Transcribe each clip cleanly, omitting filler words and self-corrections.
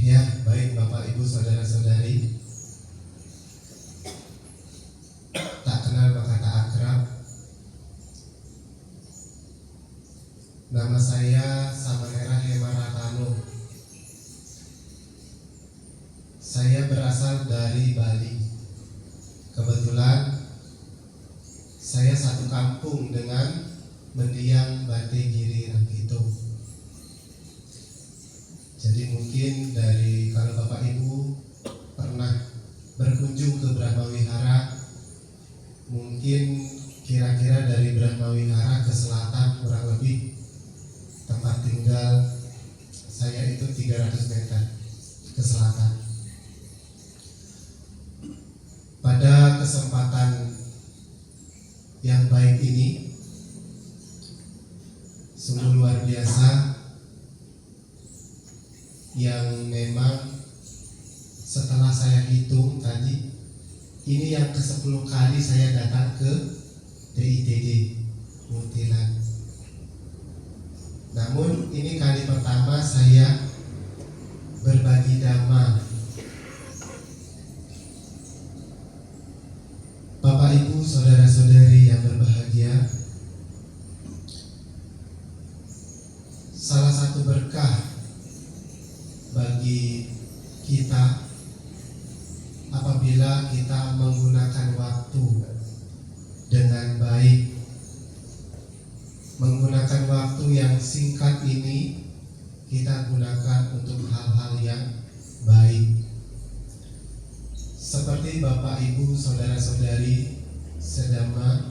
Ya, baik Bapak Ibu Saudara-saudari, tak kenal maka tak akrab. Nama saya Samanera Hemaratano. Saya berasal dari Bali. Kebetulan saya satu kampung dengan mendiang Bante Giri Rakito. Jadi mungkin dari kalau Bapak Ibu pernah berkunjung ke Brahmawihara, mungkin kira-kira dari Brahmawihara ke selatan kurang lebih tempat tinggal saya itu 300 meter ke selatan. Pada kesempatan yang baik ini sungguh luar biasa, yang memang setelah saya hitung tadi, ini yang ke-10 kali saya datang ke TITD Munthilan. Namun ini kali pertama saya berbagi dhamma. Bapak Ibu Saudara-saudari yang berbahagia, salah satu berkah bagi kita apabila kita menggunakan waktu dengan baik, menggunakan waktu yang singkat ini kita gunakan untuk hal-hal yang baik. Seperti Bapak Ibu Saudara-saudari sedama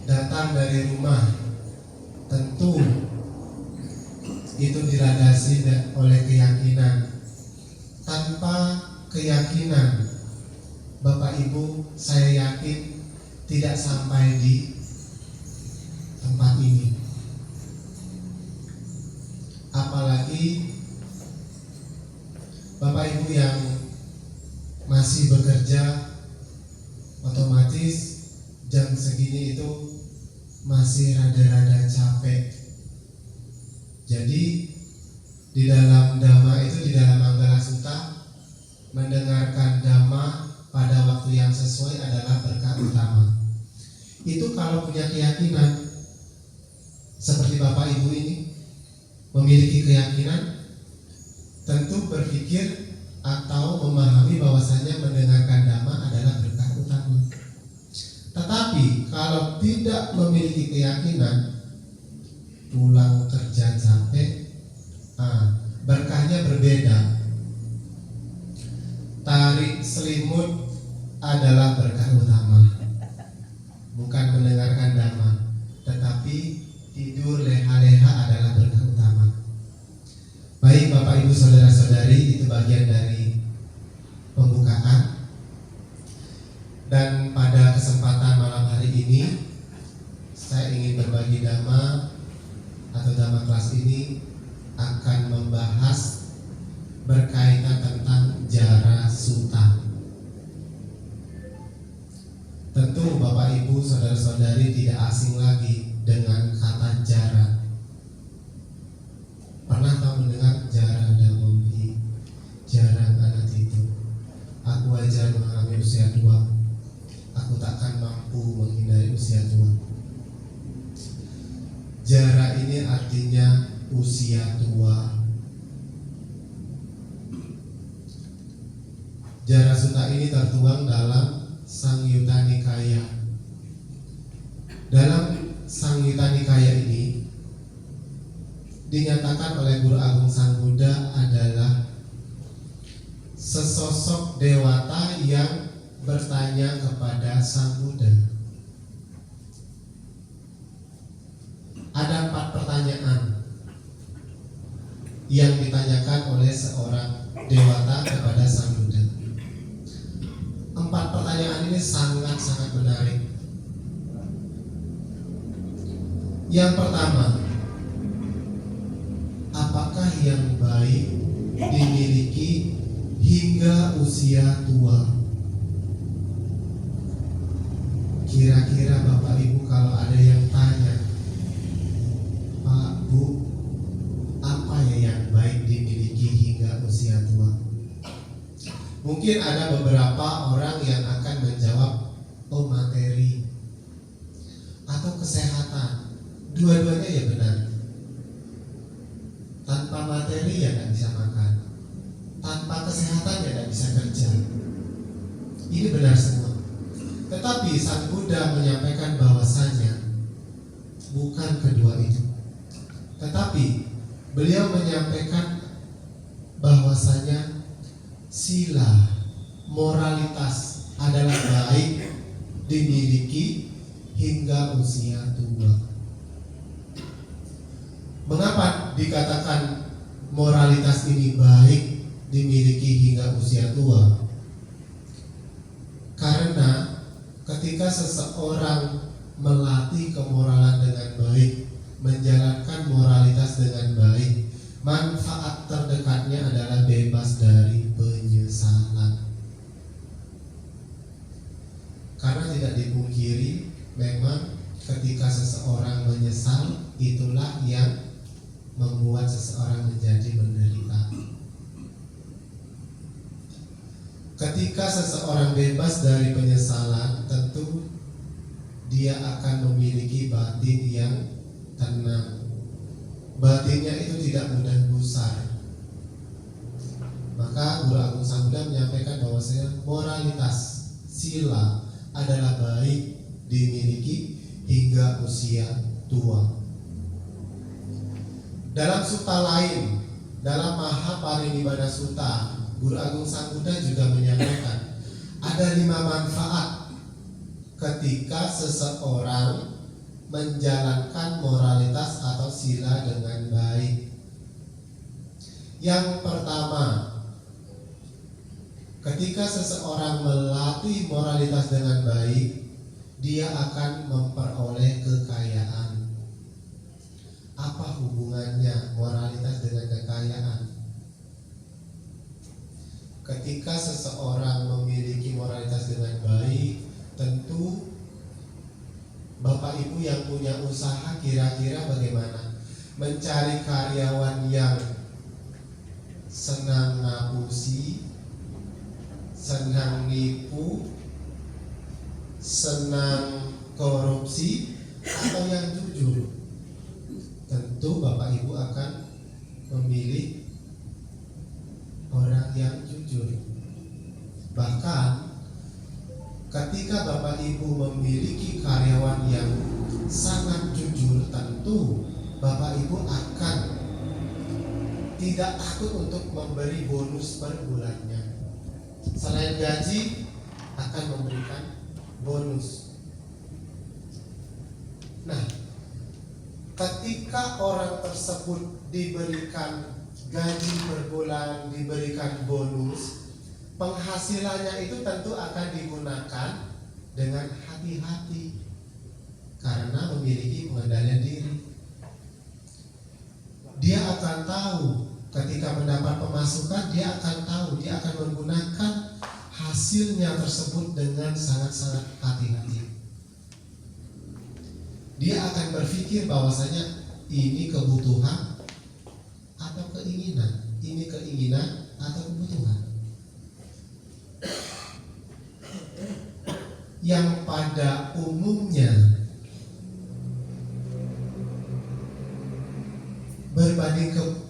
datang dari rumah, tentu itu dilandasi oleh keyakinan. Tanpa keyakinan, Bapak Ibu, saya yakin tidak sampai di tempat ini. Apalagi Bapak Ibu yang masih bekerja, otomatis jam segini itu masih rada-rada capek. Jadi di dalam dhamma itu, di dalam Manggala Sutta, mendengarkan dhamma pada waktu yang sesuai adalah berkah utama. Itu kalau punya keyakinan seperti Bapak Ibu ini memiliki keyakinan, tentu berpikir atau memahami bahwasanya mendengarkan dhamma adalah berkah utama. Tetapi kalau tidak memiliki keyakinan, pulang kerja capek, berkahnya berbeda. Tarik selimut adalah berkah utama, bukan mendengarkan dhamma, tetapi tidur leha-leha adalah berkah utama. Baik Bapak Ibu Saudara-saudari, itu bagian dari pembukaan. Dan pada kesempatan malam hari ini saya ingin berbagi dhamma, atau dhamma kelas ini akan membahas berkaitan tentang jara sutta. Tentu Bapak Ibu Saudara-saudari tidak asing lagi dengan kata jara. Pernah tak mendengar jara damamhi, jarang anak itu, aku wajar mengalami usia tua, aku takkan mampu menghindari usia tua. Jara ini artinya usia tua. Jara sutta ini tertuang dalam Samyutta Nikaya. Dalam Samyutta Nikaya ini dinyatakan oleh Guru Agung Sang Buddha adalah sesosok dewata yang bertanya kepada Sang Buddha. Ada 4 pertanyaan yang ditanyakan oleh seorang dewata kepada Sang Buddha. 4 pertanyaan ini sangat-sangat menarik. Yang pertama, apakah yang baik dimiliki hingga usia tua? Kira-kira Bapak Ibu kalau ada yang tanya, Pak, Bu, apa ya yang baik dimiliki hingga usia tua? Mungkin ada beberapa orang yang akan menjawab, oh materi atau kesehatan, dua-duanya ya benar. Tanpa materi ya tidak bisa makan, tanpa kesehatan ya tidak bisa kerja. Ini benar semua. Tetapi Sang Buddha menyampaikan bahwasanya bukan kedua itu. Tetapi beliau menyampaikan bahwasanya sila, moralitas adalah baik dimiliki hingga usia tua. Mengapa dikatakan moralitas ini baik dimiliki hingga usia tua? Karena ketika seseorang melatih kemoralan dengan baik, menjalankan moralitas dengan baik, manfaat terdekatnya adalah bebas dari penyesalan. Karena tidak dipungkiri, memang ketika seseorang menyesal, itulah yang membuat seseorang menjadi menderita. Ketika seseorang bebas dari penyesalan, tentu dia akan memiliki batin yang tenang. Batinnya itu tidak mudah gusar. Maka Guru Agung Sang Buddha menyampaikan bahwasanya moralitas, sila adalah baik dimiliki hingga usia tua. Dalam sutta lain, dalam Mahaparinibbana Sutta, Guru Agung Sang Buddha juga menyampaikan ada 5 manfaat ketika seseorang menjalankan moralitas atau sila dengan baik. Yang pertama, ketika seseorang melatih moralitas dengan baik, dia akan memperoleh kekayaan. Apa hubungannya moralitas dengan kekayaan? Ketika seseorang memiliki moralitas dengan baik, tentu Bapak Ibu yang punya usaha kira-kira bagaimana? Mencari karyawan yang senang ngapusi, senang nipu, senang korupsi, atau yang jujur? Tentu Bapak Ibu akan memilih orang yang jujur. Bahkan ketika Bapak Ibu memiliki karyawan yang sangat jujur, tentu Bapak Ibu akan tidak takut untuk memberi bonus per bulannya. Selain gaji, akan memberikan bonus. Nah, ketika orang tersebut diberikan gaji per bulan, diberikan bonus, penghasilannya itu tentu akan digunakan dengan hati-hati karena memiliki pengendalian diri. Dia akan tahu ketika mendapat pemasukan, dia akan tahu, dia akan menggunakan hasilnya tersebut dengan sangat-sangat hati-hati. Dia akan berpikir bahwasanya ini kebutuhan atau keinginan, ini keinginan atau kebutuhan. Yang pada umumnya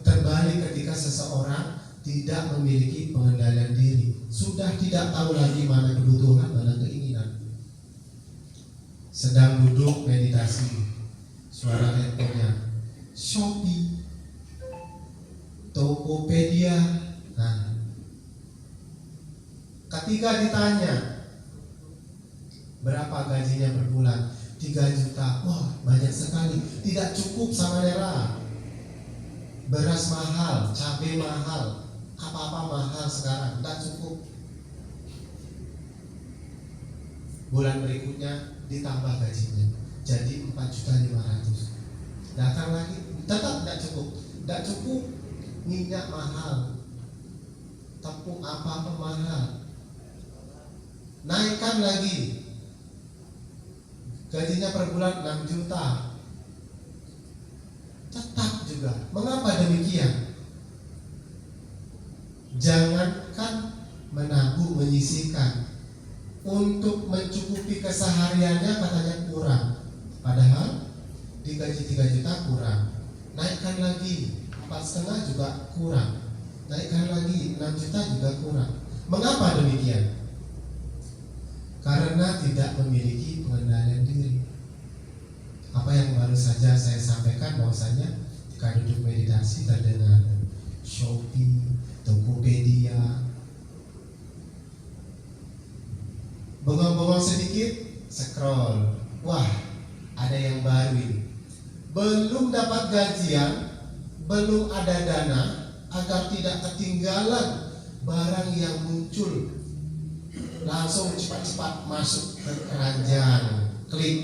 terbalik ketika seseorang tidak memiliki pengendalian diri, sudah tidak tahu lagi mana kebutuhan, mana keinginan. Sedang duduk meditasi, suara handphonenya Shopee, Tokopedia. Nah, ketika ditanya berapa gajinya per bulan, 3 juta. Wah, banyak sekali. Tidak cukup sama Nera. Beras mahal, cabai mahal, apa-apa mahal sekarang, tidak cukup. Bulan berikutnya ditambah gajinya, jadi 4.500.000. Datang lagi, tetap tidak cukup. Tidak cukup, minyak mahal, tepung apa-apa mahal. Naikkan lagi, gajinya per bulan 6 juta. Tetap juga. Mengapa demikian? Jangankan menabung, menyisihkan untuk mencukupi kesehariannya, katanya kurang. Padahal digaji 3 juta kurang, naikkan lagi 4,5 juga kurang, naikkan lagi 6 juta juga kurang. Mengapa demikian? Karena tidak memiliki pengendalian diri. Apa yang baru saja saya sampaikan, bahwasanya jika duduk meditasi terdengar Shopee, Tokopedia, bengong-bengong sedikit, scroll, wah ada yang baru ini. Belum dapat gajian, belum ada dana, agar tidak ketinggalan barang yang muncul, langsung cepat-cepat masuk ke keranjang, klik.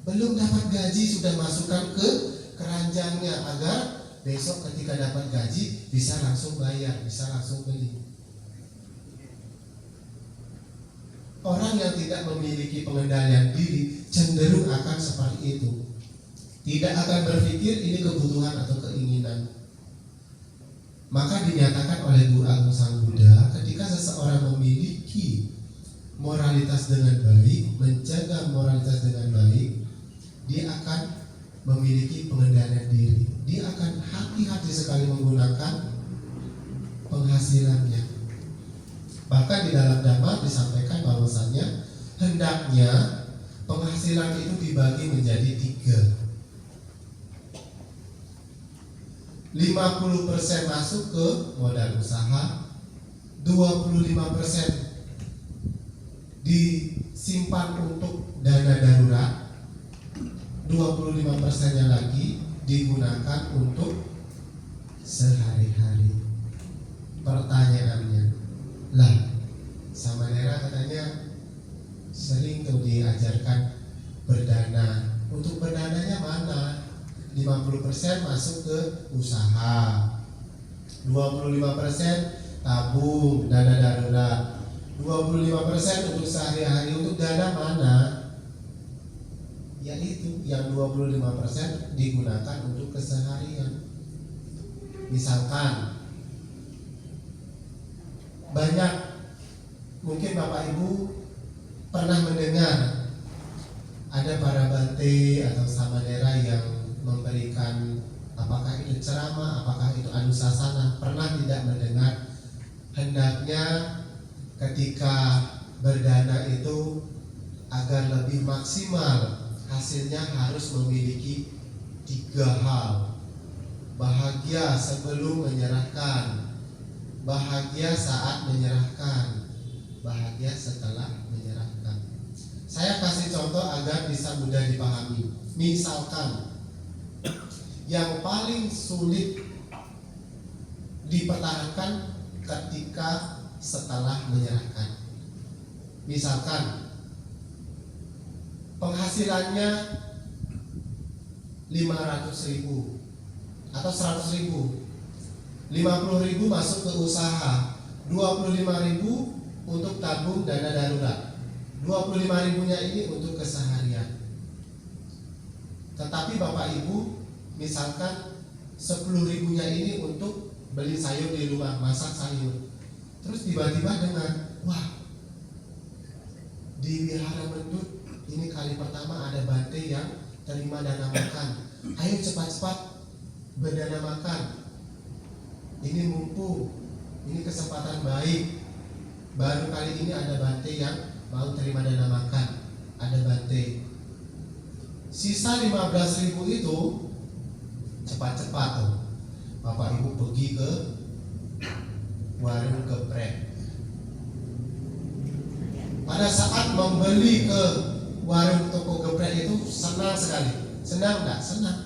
Belum dapat gaji sudah masukkan ke keranjangnya, agar besok ketika dapat gaji bisa langsung bayar, bisa langsung beli. Orang yang tidak memiliki pengendalian diri cenderung akan seperti itu. Tidak akan berpikir ini kebutuhan atau keinginan. Maka dinyatakan oleh Guru Agung Sang Buddha, ketika seseorang memiliki moralitas dengan baik, menjaga moralitas dengan baik, dia akan memiliki pengendalian diri. Dia akan hati-hati sekali menggunakan penghasilannya. Bahkan di dalam Dhamma disampaikan bahwasanya hendaknya penghasilan itu dibagi menjadi 3. 50% masuk ke modal usaha, 25% disimpan untuk dana darurat, 25%-nya lagi digunakan untuk sehari-hari. Pertanyaannya, lah Samanera katanya sering tuh diajarkan berdana. Untuk berdananya mana? 50% masuk ke usaha, 25% tabung dana darurat, 25% untuk sehari-hari. Untuk dana mana? Yaitu yang 25% digunakan untuk keseharian. Misalkan banyak, mungkin Bapak Ibu pernah mendengar ada para bante atau samanera yang memberikan, apakah itu ceramah, apakah itu anusasana. Pernah tidak mendengar hendaknya ketika berdana itu agar lebih maksimal hasilnya harus memiliki 3 hal. Bahagia sebelum menyerahkan, bahagia saat menyerahkan, bahagia setelah menyerahkan. Saya kasih contoh agar bisa mudah dipahami. Misalkan yang paling sulit dipertahankan ketika setelah menyerahkan. Misalkan penghasilannya 500.000 atau 100.000, 50.000 masuk ke usaha, 25.000 untuk tabung dana darurat, 25.000-nya ini untuk keseharian. Tetapi Bapak Ibu misalkan 10.000-nya ini untuk beli sayur di rumah, masak sayur. Terus tiba-tiba dengar, wah, di Wihara Mendut ini kali pertama ada bante yang terima dana makan. Ayo cepat-cepat berdana makan. Ini mumpung, ini kesempatan baik. Baru kali ini ada bante yang mau terima dana makan. Ada bante. Sisa 15.000 itu cepat-cepat tuh Bapak Ibu pergi ke warung geprek. Pada saat membeli ke warung toko geprek itu senang sekali. Senang enggak? Senang.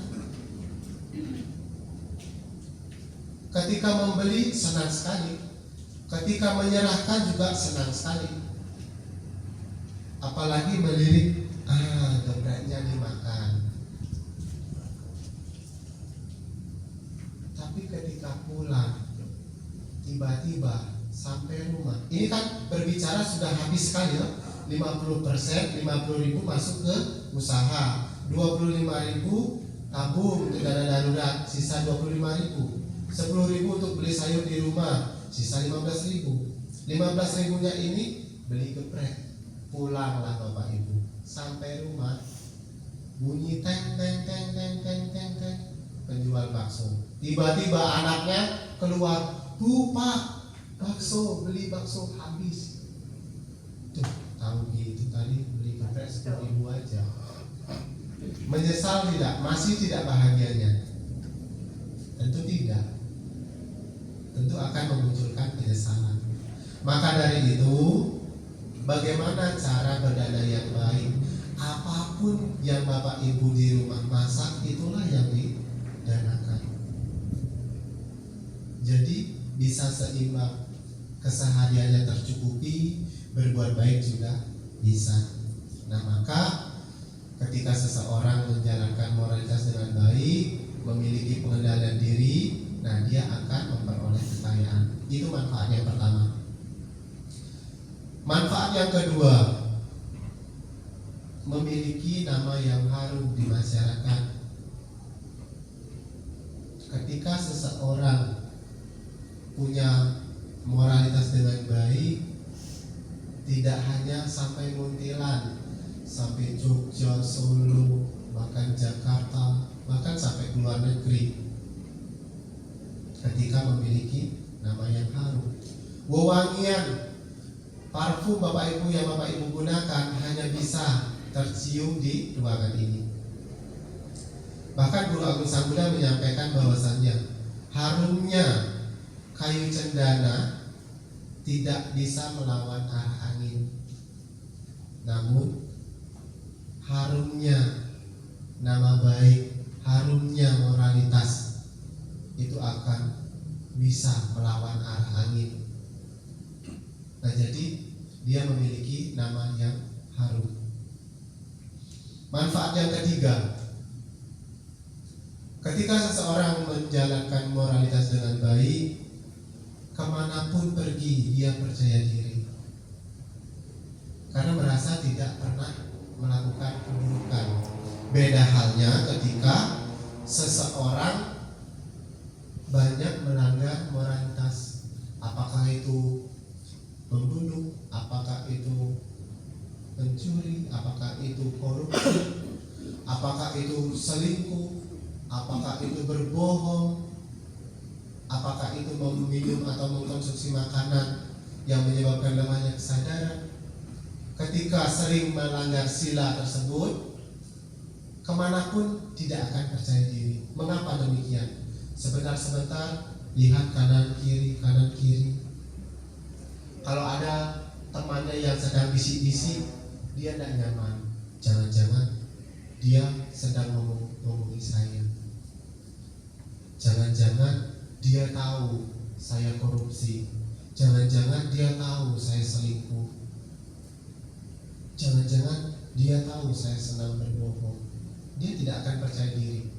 Ketika membeli senang sekali. Ketika menyerahkan juga senang sekali. Apalagi melirik, gepreknya dimakan. Tapi ketika pulang, tiba-tiba sampai rumah, ini kan berbicara sudah habis sekali ya. 50%, 50.000 masuk ke usaha, 25.000 tabung untuk dana darurat, sisa 25.000, 10.000 untuk beli sayur di rumah, sisa 15.000. 15.000-nya ini beli geprek. Pulanglah Bapak Ibu. Sampai rumah bunyi teng teng teng teng teng teng teng, penjual bakso. Tiba-tiba anaknya keluar, "Bu Pak, bakso, beli bakso habis." Tuh, tahu gitu tadi beli geprek 10.000 aja. Menyesal tidak? Masih tidak bahagianya? Tentu tidak. Tentu akan memunculkan penyesalan. Maka dari itu, bagaimana cara berdana yang baik? Apapun yang Bapak Ibu di rumah masak, itulah yang didanakan. Jadi bisa seimbang, kesehariannya tercukupi, berbuat baik juga bisa. Nah, maka ketika seseorang menjalankan moralitas dengan baik, memiliki pengendalian diri, nah dia akan memperoleh kekayaan. Itu manfaat yang pertama. Manfaat yang kedua, memiliki nama yang harum di masyarakat. Ketika seseorang punya moralitas dengan baik, tidak hanya sampai Muntilan, sampai Jogja, Solo, bahkan Jakarta, bahkan sampai ke luar negeri. Ketika memiliki nama yang harum, wewangian parfum Bapak Ibu yang Bapak Ibu gunakan hanya bisa tercium di ruangan ini. Bahkan Guru Agung Sangguda menyampaikan bahwasannya harumnya kayu cendana tidak bisa melawan arah angin, namun harumnya nama baik, harumnya moralitas itu akan bisa melawan arah angin. Nah, jadi dia memiliki nama yang harum. Manfaat yang ketiga, ketika seseorang menjalankan moralitas dengan baik, kemanapun pergi dia percaya diri, karena merasa tidak pernah melakukan keburukan. Beda halnya ketika seseorang banyak melanggar moralitas, apakah itu membunuh, apakah itu mencuri, apakah itu korupsi, apakah itu selingkuh, apakah itu berbohong, apakah itu meminum atau mengkonsumsi makanan yang menyebabkan lemahnya kesadaran. Ketika sering melanggar sila tersebut, kemanapun tidak akan percaya diri. Mengapa demikian? Sebentar-sebentar lihat kanan kiri, kanan kiri. Kalau ada temannya yang sedang bisik-bisik, dia tidak nyaman. Jangan-jangan dia sedang ngomongin saya. Jangan-jangan dia tahu saya korupsi. Jangan-jangan dia tahu saya selingkuh. Jangan-jangan dia tahu saya senang berbohong. Dia tidak akan percaya diri.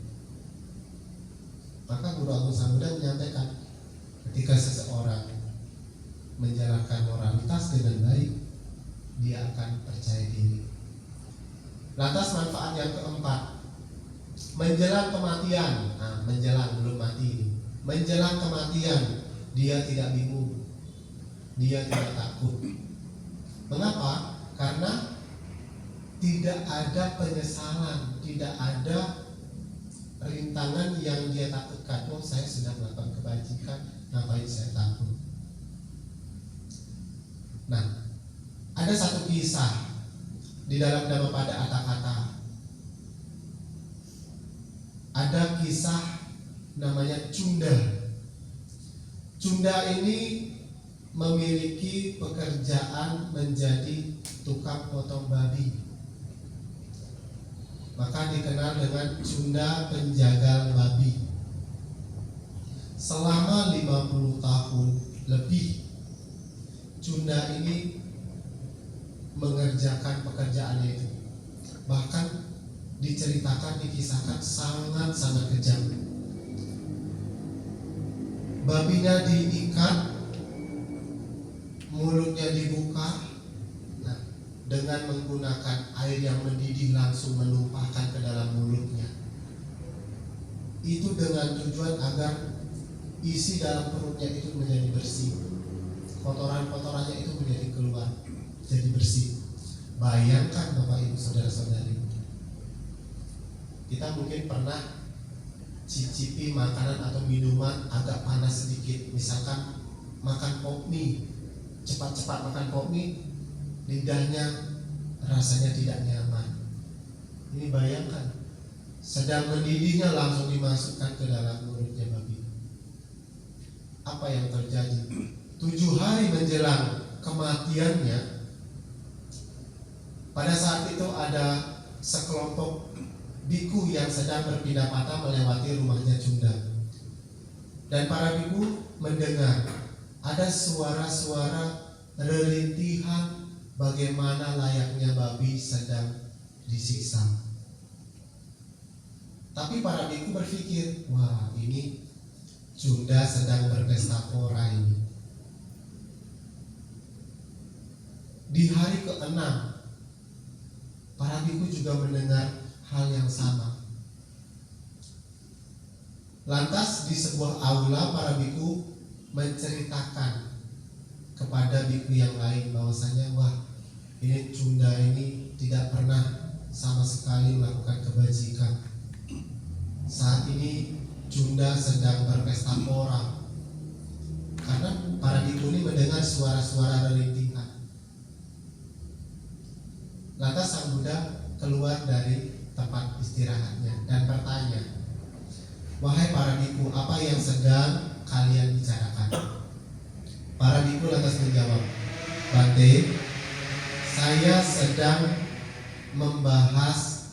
Maka Guru Agung Sangguda menyampaikan, ketika seseorang menjalankan moralitas dengan baik, dia akan percaya diri. Lantas manfaat yang keempat, menjelang kematian. Nah, menjelang, belum mati ini. Menjelang kematian, dia tidak bingung, dia tidak takut. Mengapa? Karena tidak ada penyesalan, tidak ada rintangan yang dia takutkan. Oh, saya sudah melakukan kebajikan, ngapain saya takut? Nah, ada satu kisah di dalam Dhammapada Atthakatha. Ada kisah namanya Cunda. Cunda ini memiliki pekerjaan menjadi tukang potong babi. Maka dikenal dengan Cunda penjagal babi. Selama 50 tahun lebih, Cunda ini mengerjakan pekerjaannya itu. Bahkan diceritakan, dikisahkan sangat-sangat kejam. Babinya diikat, mulutnya dibuka, dengan menggunakan air yang mendidih langsung menumpahkan ke dalam mulutnya. Itu dengan tujuan agar isi dalam perutnya itu menjadi bersih, kotoran-kotorannya itu menjadi keluar, jadi bersih. Bayangkan Bapak Ibu Saudara-saudari, kita mungkin pernah cicipi makanan atau minuman agak panas sedikit, misalkan makan pop mie, cepat-cepat makan pop mie, lidahnya rasanya tidak nyaman. Ini bayangkan, sedang mendidihnya langsung dimasukkan ke dalam mulutnya babi. Apa yang terjadi? 7 hari menjelang kematiannya, pada saat itu ada sekelompok biku yang sedang berpindah patah melewati rumahnya Cunda. Dan para biku mendengar ada suara-suara relintihan bagaimana layaknya babi sedang disiksa. Tapi para biku berpikir, wah ini Cunda sedang berpesta pora ini. Di hari ke-6, para biku juga mendengar hal yang sama. Lantas di sebuah aula para biku menceritakan kepada biku yang lain bahwasanya wah ini Cunda ini tidak pernah sama sekali melakukan kebajikan. Saat ini Cunda sedang berpesta pora. Karena para biku ini mendengar suara-suara relintihan. Lantas sang Buddha keluar dari tempat istirahatnya dan bertanya, wahai para biku, apa yang sedang kalian bicarakan? Para biku lantas menjawab, Bante, saya sedang membahas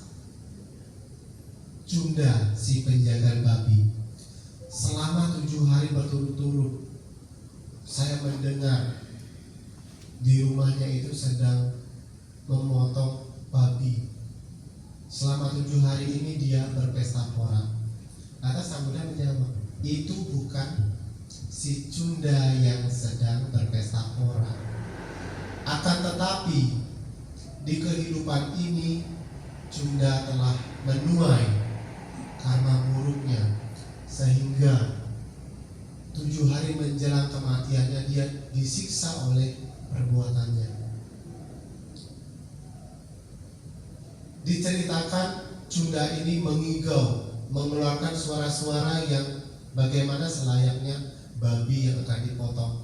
Cunda si penjaga babi. Selama 7 hari berturut-turut saya mendengar di rumahnya itu sedang memotong babi. Selama 7 hari ini dia berpesta pora. Lantas sang Buddha menjawab, itu bukan si Cunda yang sedang berpesta pora. Akan tetapi di kehidupan ini Cunda telah menuai karma buruknya, sehingga 7 hari menjelang kematiannya dia disiksa oleh perbuatannya. Diceritakan Cunda ini mengigau, mengeluarkan suara-suara yang bagaimana selayaknya babi yang akan dipotong.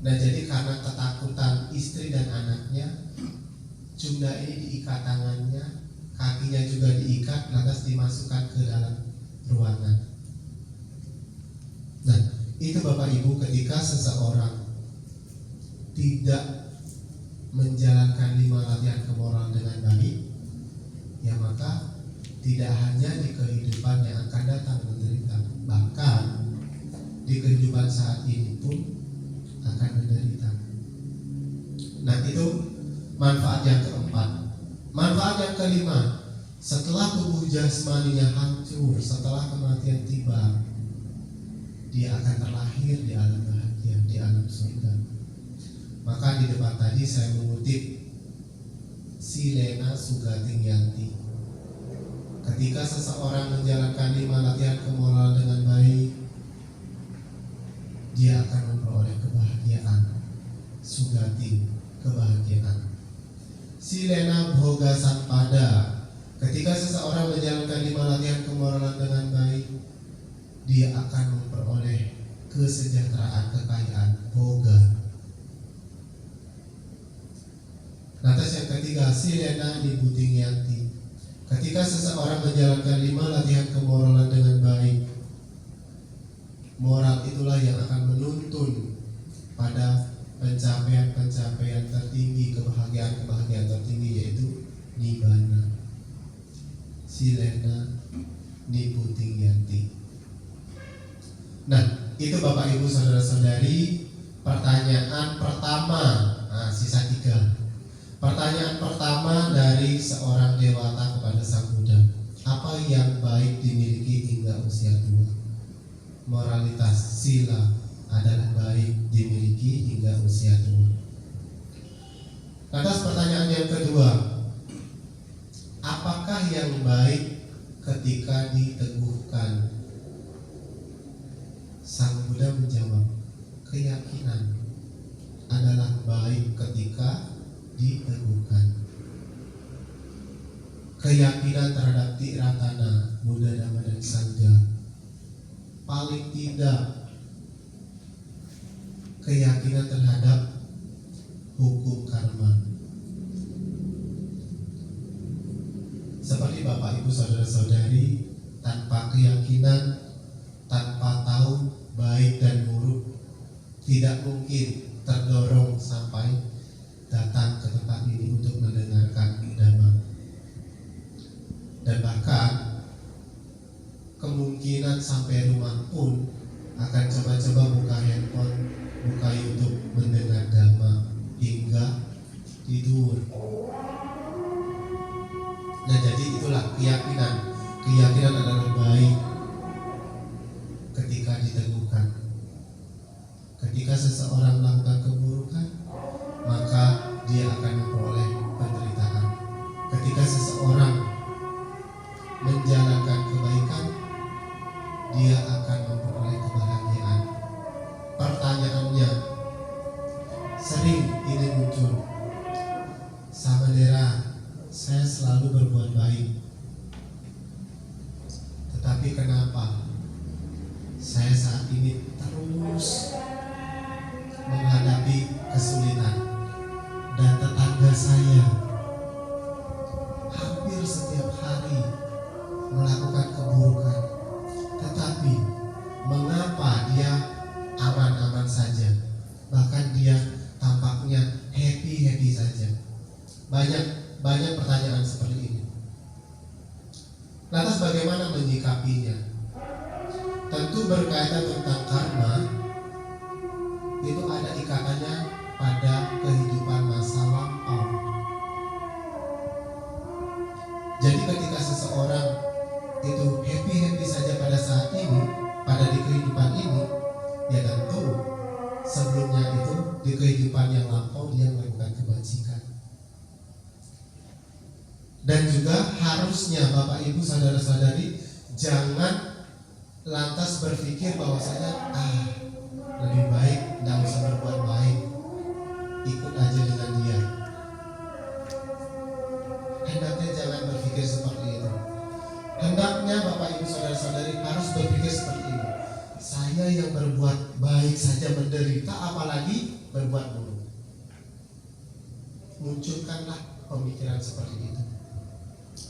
Nah, jadi karena ketakutan istri dan anaknya, Cunda ini diikat tangannya, kakinya juga diikat, lantas dimasukkan ke dalam ruangan. Nah, itu Bapak Ibu, ketika seseorang tidak menjalankan 5 latihan kemoralan dengan baik, ya maka tidak hanya di kehidupan yang akan datang menderita, bahkan di kehidupan saat ini pun akan menderita. Nah, itu manfaat yang keempat. Manfaat yang kelima, setelah tubuh jasmaninya hancur, setelah kematian tiba, dia akan terlahir di alam bahagia, di alam surga. Maka di depan tadi saya mengutip Silena Sugating Yanti. Ketika seseorang menjalankan 5 latihan kemoralan dengan baik, dia akan memperoleh kebahagiaan. Sugati, kebahagiaan. Silena Bhoga Sampada. Ketika seseorang menjalankan 5 latihan kemoralan dengan baik, dia akan memperoleh kesejahteraan, kekayaan, boga. Lantas yang ketiga, Silena Nibuting Yanti. Ketika seseorang menjalankan 5 latihan kemoralan dengan baik, moral itulah yang akan menuntun pada pencapaian-pencapaian tertinggi, kebahagiaan-kebahagiaan tertinggi, yaitu Nibbana. Silena Nibuting Yanti. Nah, itu Bapak Ibu Saudara-saudari pertanyaan pertama. Nah, sisa 3. Pertanyaan pertama dari seorang dewata kepada Sang Buddha, apa yang baik dimiliki hingga usia tua? Moralitas, sila adalah baik dimiliki hingga usia tua. Lantas pertanyaan yang kedua, apakah yang baik ketika diteguhkan Sang Buddha menjawab, keyakinan adalah baik ketika diteguhkan. Keyakinan terhadap Tiratana, Buddha, Dhamma, dan Sangha, paling tidak keyakinan terhadap hukum karma. Seperti Bapak Ibu Saudara-saudari, tanpa keyakinan, tanpa tahu baik dan buruk, tidak mungkin terdorong sampai datang ke tempat ini untuk mendengarkan Dhamma. Dan bahkan kemungkinan sampai rumah pun akan coba-coba buka handphone, buka YouTube, mendengar Dhamma hingga tidur. Nah, jadi itulah keyakinan. Keyakinan adalah baik ketika diteguhkan. Ketika seseorang melakukan keburukan, maka dia akan memperoleh penderitaan. Ketika seseorang menjalankan kebaikan, dia akan memperoleh kebahagiaan. Pertanyaannya sering ini muncul, Samanera, saya selalu berbuat baik, tetapi kenapa saya saat ini terus menghadapi kesulitan? Dan tetangga saya hampir setiap hari melakukan keburukan, tetapi mengapa dia aman-aman saja? Bahkan dia tampaknya happy saja. Banyak pertanyaan seperti ini. Lantas bagaimana menyikapinya? Tentu berkaitan tentang karma, itu ada ikatannya pada kehidupan masa lampau. Jadi ketika seseorang itu happy saja pada saat ini, pada di kehidupan ini, ya tentu sebelumnya itu di kehidupan yang lampau dia melakukan kebajikan. Dan juga harusnya Bapak Ibu Saudara-saudari jangan lantas berpikir bahwasanya lebih baik tidak usah berbuat baik, ikut aja dengan dia. Hendaknya jangan berpikir seperti itu. Hendaknya Bapak Ibu Saudara-saudari harus berpikir seperti ini. Saya yang berbuat baik saja menderita, apalagi berbuat buruk. Munculkanlah pemikiran seperti itu.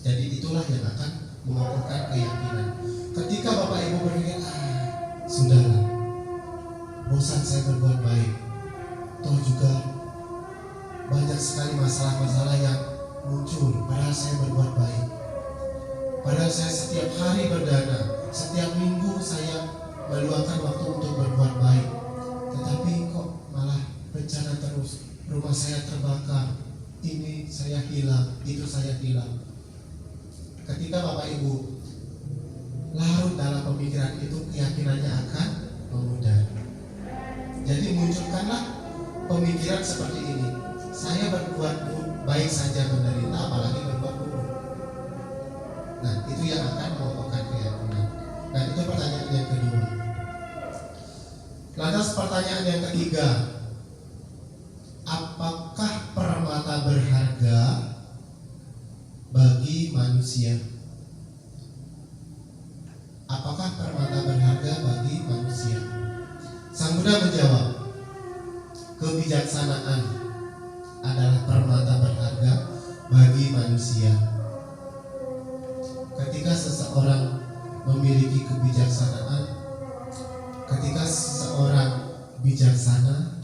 Jadi itulah yang akan mengukuhkan keyakinan. Ketika Bapak Ibu berpikir, sudahlah, bosan saya berbuat baik, toh juga banyak sekali masalah-masalah yang muncul, padahal saya berbuat baik. Padahal saya setiap hari berdana, setiap minggu saya meluangkan waktu untuk berbuat baik, tetapi kok malah bencana terus. Rumah saya terbakar, ini saya hilang, itu saya hilang. Ketika Bapak Ibu larut dalam pemikiran itu, keyakinannya akan memudar. Jadi munculkanlah pemikiran seperti ini. Saya berbuat baik saja menderita, apalagi berbuat buruk. Nah, itu yang akan mengukuhkan keyakinan. Nah, itu pertanyaan yang kedua. Lantas pertanyaan yang ketiga, apakah permata berharga bagi manusia? Apakah permata berharga bagi manusia? Sang Buddha menjawab, kebijaksanaan adalah permata berharga bagi manusia. Ketika seseorang memiliki kebijaksanaan, ketika seseorang bijaksana,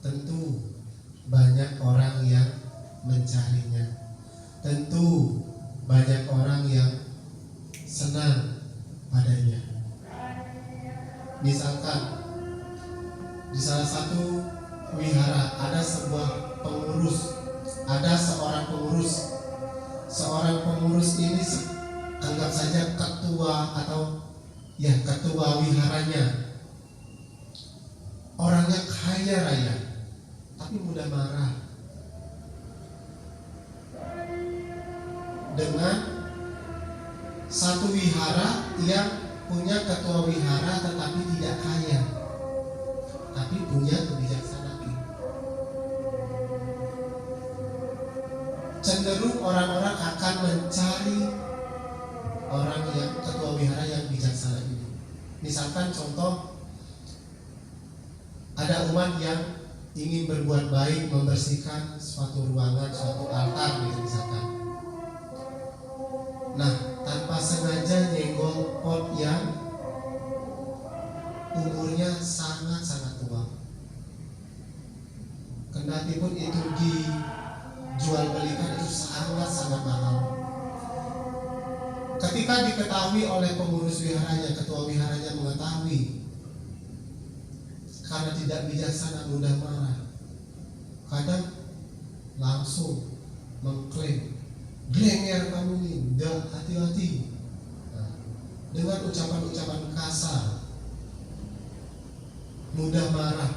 tentu banyak orang yang mencarinya. Tentu banyak orang yang senang padanya. Misalkan di salah satu wihara ada sebuah pengurus, ada seorang pengurus. Seorang pengurus ini anggap saja ketua atau ketua wiharanya. Orangnya kaya raya, tapi mudah marah. Dengan satu wihara yang punya ketua wihara tetapi tidak kaya. cenderung orang-orang akan mencari orang yang ketua wihara yang bijaksana ini. Misalkan contoh, ada umat yang ingin berbuat baik, membersihkan suatu ruangan, suatu altar misalkan. Nah, tanpa sengaja nyenggol pot yang umurnya sangat-sangat tua. Kendati pun itu dijual belikan, itu sangat-sangat mahal. Ketika diketahui oleh pengurus wiharanya, ketua wiharanya mengetahui, karena tidak bijaksana mudah marah, kadang langsung mengklaim, "Blenger kamu ini, dah hati-hati." Nah, dengan ucapan-ucapan kasar, mudah marah.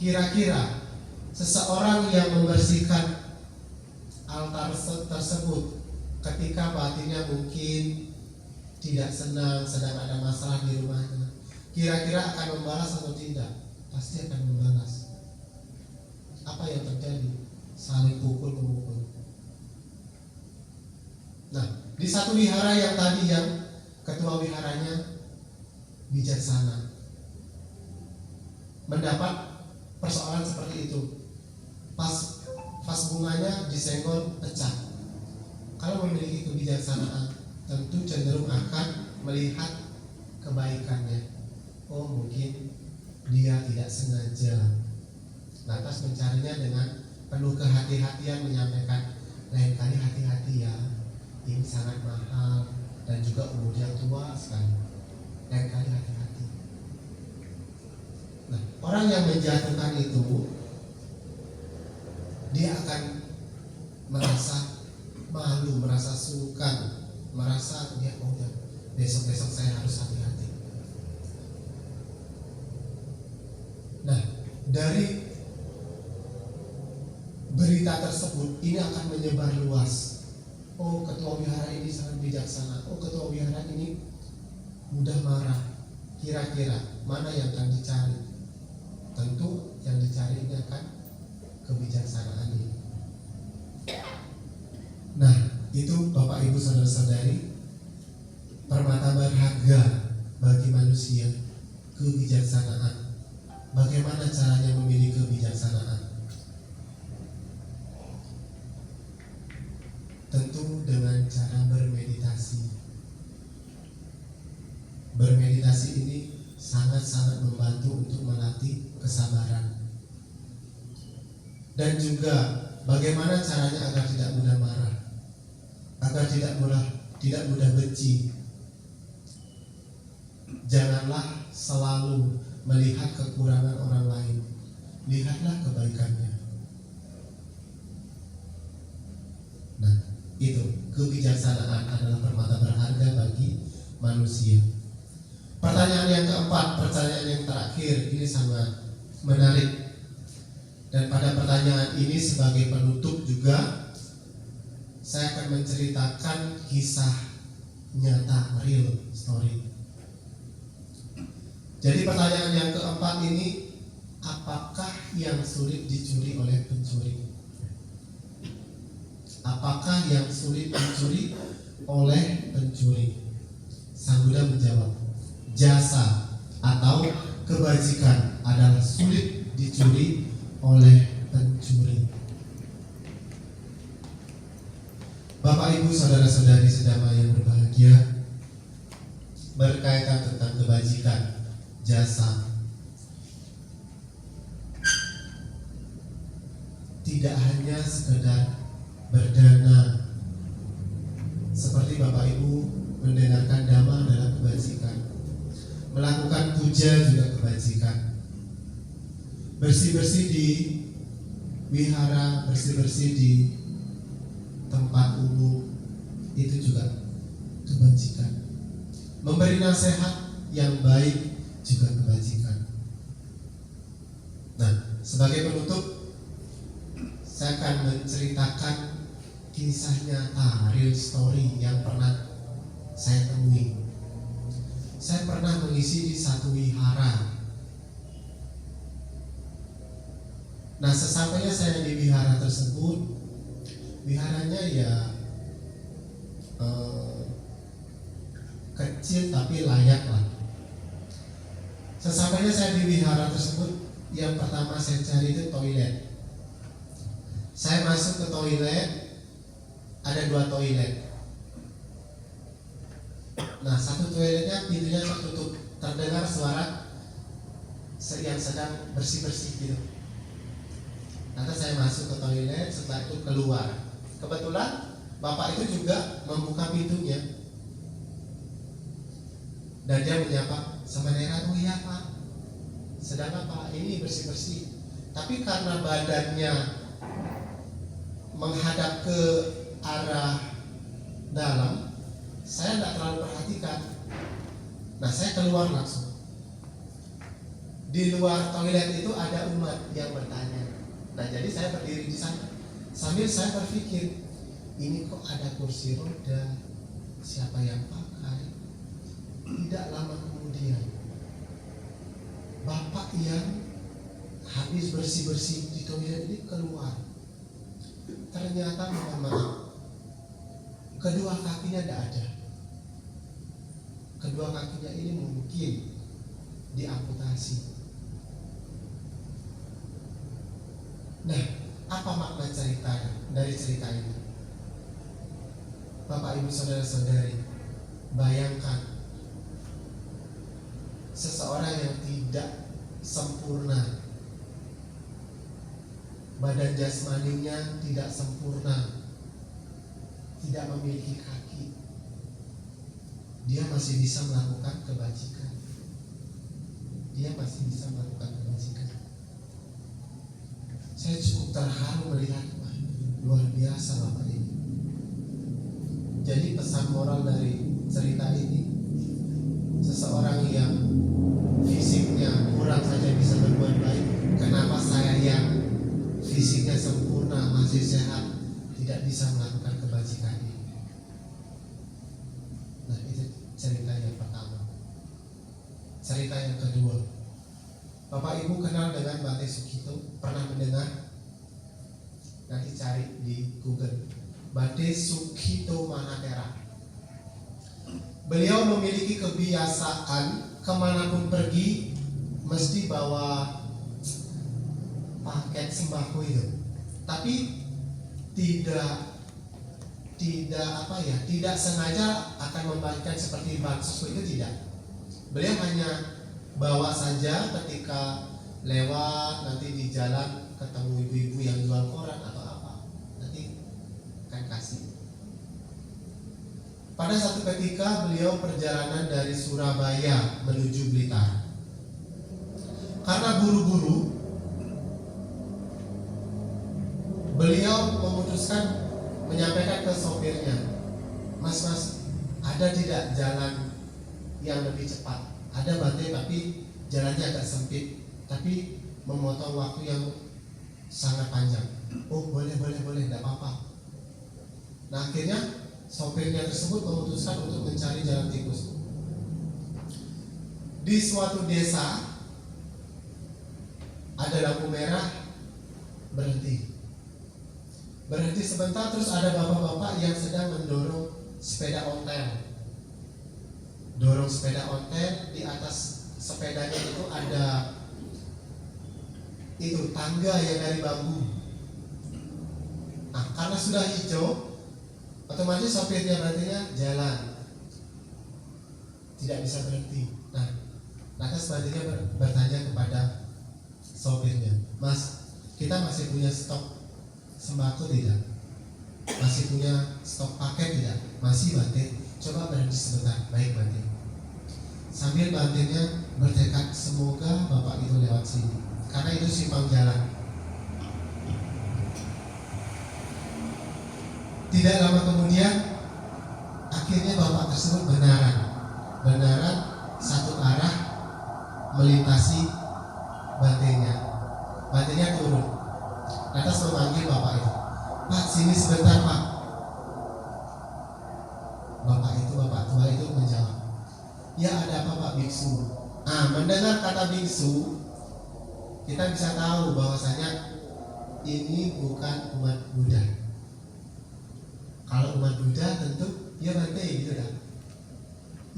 Kira-kira seseorang yang membersihkan altar tersebut ketika batinnya mungkin tidak senang, sedang ada masalah di rumahnya, kira-kira akan membalas atau tidak? Pasti akan membalas. Apa yang terjadi? Saling pukul-memukul. Nah, di satu wihara yang tadi yang ketua wiharanya bijaksana, mendapat persoalan seperti itu, vas bunganya disenggol pecah. Kalau memiliki kebijaksanaan, tentu cenderung akan melihat kebaikannya. Oh, mungkin dia tidak sengaja, lantas mencarinya dengan penuh kehati-hatian, menyampaikan, "Lain kali hati-hati ya, ini sangat mahal dan juga umurnya tua sekali. Lain kali hati-hati." Nah, orang yang menjatuhkan itu, dia akan merasa malu, merasa sungkan, merasa dia, "Oh ya, besok-besok saya harus hati-hati." Nah, dari berita tersebut ini akan menyebar luas. Oh, ketua wihara ini sangat bijaksana. Oh, ketua wihara ini mudah marah. Kira-kira mana yang akan dicari? Tentu yang dicari ini akan kebijaksanaan ini. Nah, itu Bapak Ibu saudara-saudari, permata berharga bagi manusia, kebijaksanaan. Bagaimana caranya memiliki kebijaksanaan? Tentu dengan cara bermeditasi. Bermeditasi ini sangat-sangat membantu untuk melatih kesabaran. Dan juga bagaimana caranya agar tidak mudah marah, agar tidak mudah benci. Janganlah selalu melihat kekurangan orang lain, lihatlah kebaikannya. Nah, itu kebijaksanaan adalah permata berharga bagi manusia. Pertanyaan yang keempat, pertanyaan yang terakhir, ini sangat menarik. Dan pada pertanyaan ini sebagai penutup juga saya akan menceritakan kisah nyata, real story. Jadi pertanyaan yang keempat ini, apakah yang sulit dicuri oleh pencuri? Apakah yang sulit dicuri oleh pencuri? Sang Buddha menjawab, jasa atau kebajikan adalah sulit dicuri oleh pencuri. Bapak Ibu saudara-saudari sedama yang berbahagia, berkaitan tentang kebajikan, jasa, tidak hanya sekedar berdana, seperti Bapak Ibu mendengarkan dhamma adalah kebajikan, melakukan puja juga kebajikan, bersih-bersih di wihara, bersih-bersih di tempat umum, itu juga kebajikan. Memberi nasihat yang baik juga kebajikan. Nah, sebagai penutup, saya akan menceritakan kisah nyata, real story yang pernah saya temui. Saya pernah mengisi di satu wihara. Nah, sesampainya saya di wihara tersebut, Wiharanya ya kecil tapi layak lah. Sesampainya saya di wihara tersebut, yang pertama saya cari itu toilet. Saya masuk ke toilet, ada 2 toilet. Nah, satu toiletnya pintunya tertutup, terdengar suara yang sedang bersih-bersih gitu. Nanti saya masuk ke toilet, setelah itu keluar. Kebetulan bapak itu juga membuka pintunya, dan dia menyapa Samanera, oh iya pak, sedang apa? Ini bersih-bersih. Tapi karena badannya menghadap ke arah dalam, saya tidak terlalu perhatikan. Nah, saya keluar langsung. Di luar toilet itu ada umat yang bertanya. Nah, jadi saya berdiri di sana sambil saya berpikir, ini kok ada kursi roda, siapa yang pakai? Tidak lama kemudian, bapak yang habis bersih-bersih di toilet ini keluar. Ternyata mohon maaf, kedua kakinya tidak ada. Kedua kakinya ini mungkin diamputasi. Nah, apa makna dari cerita ini? Bapak, Ibu, saudara-saudari, bayangkan seseorang yang tidak sempurna, badan jasmaninya tidak sempurna, tidak memiliki kaki, dia masih bisa melakukan kebajikan. Dia masih bisa melakukan kebajikan. Saya cukup terharu melihat, luar biasa bapak ini. Jadi pesan moral dari cerita ini, seseorang yang fisiknya kurang saja bisa berbuat baik, kenapa saya yang fisiknya sempurna, masih sehat, tidak bisa melakukan kebajikan ini? Nah, itu cerita yang pertama. Cerita yang kedua, Bapak Ibu kenal dengan Bante Sukito? Pernah mendengar? Nanti cari di Google, Bante Sukito Mahatera. Beliau memiliki kebiasaan kemanapun pergi mesti bawa paket sembako itu, tapi tidak sengaja akan membagikan seperti bansos itu, tidak. Beliau hanya bawa saja ketika lewat, nanti di jalan ketemu ibu-ibu yang jual koran atau apa, nanti akan kasih. Pada satu ketika beliau perjalanan dari Surabaya menuju Blitar. Karena buru-buru, beliau memutuskan menyampaikan ke sopirnya, Mas, ada tidak jalan yang lebih cepat? Ada Bante, tapi jalannya agak sempit, tapi memotong waktu yang sangat panjang. Oh boleh, tidak apa-apa. Nah, akhirnya sopirnya tersebut memutuskan untuk mencari jalan tikus. Di suatu desa ada lampu merah, berhenti sebentar, terus ada bapak-bapak yang sedang mendorong sepeda ontel. Dorong sepeda ontel, di atas sepedanya itu ada tangga yang dari bambu. Nah, karena sudah hijau, otomatis sopirnya bantinya jalan, tidak bisa berhenti. Nah, lantas bantinya bertanya kepada sopirnya, Mas, kita masih punya stok sembako tidak? Masih punya stok paket tidak? Masih Bante. Coba berhenti sebentar. Baik Bante. Sambil Bantenya bertekad, semoga bapak itu lewat sini, karena itu simpang jalan. Tidak lama kemudian, akhirnya bapak tersebut benaran satu arah melintasi Bantenya. Bantenya turun, lantas memanggil bapak itu, Pak, sini sebentar Pak. Bapak tua itu menjawab, ya ada apa Pak Biksu? Mendengar kata biksu, kita bisa tahu bahwasanya ini bukan umat Buddha. Kalau umat Buddha tentu ya Bante gitu dah.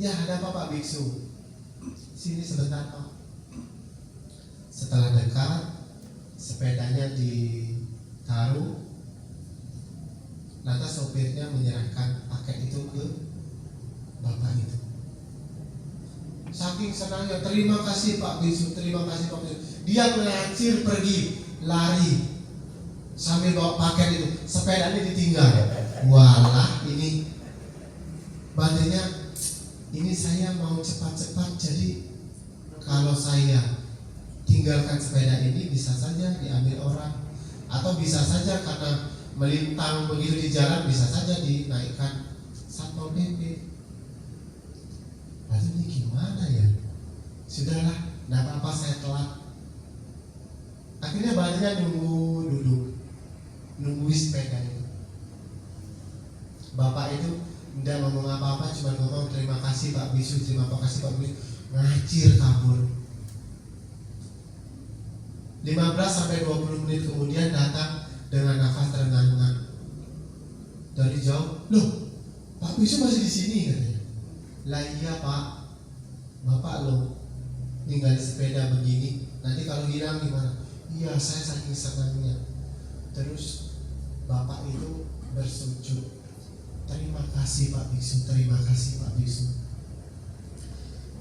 Ya ada apa Pak Biksu? Sini sebentar Pak. Setelah dekat, sepedanya ditaruh, lantas sopirnya menyerahkan paket itu ke bapak itu. Saking senangnya, terima kasih Pak Biksu, terima kasih Pak Biksu. Dia melacir pergi, lari sambil bawa paket itu, sepedanya ditinggal. Walah, ini Bantenya, ini saya mau cepat-cepat, jadi kalau saya tinggalkan sepeda ini bisa saja diambil orang, atau bisa saja karena melintang begitu di jalan bisa saja dinaikkan Satpol PP. Lalu ini gimana ya? Sudahlah, tidak apa-apa saya telat. Akhirnya Bantenya nunggu dulu, nunggu sepeda itu. Bapak itu tidak ngomong apa-apa, cuma ngomong terima kasih Pak Biksu, terima kasih Pak Biksu, ngacir kabur. 15-20 menit kemudian datang dengan nafas terengah-engah dari jauh. Loh, Pak Biksu masih di sini katanya. Lah iya Pak, Bapak lo tinggal sepeda begini, nanti kalau hilang gimana? Iya, saya saking senangnya. Terus Bapak itu bersujud. Terima kasih Pak Biksu, terima kasih Pak Biksu.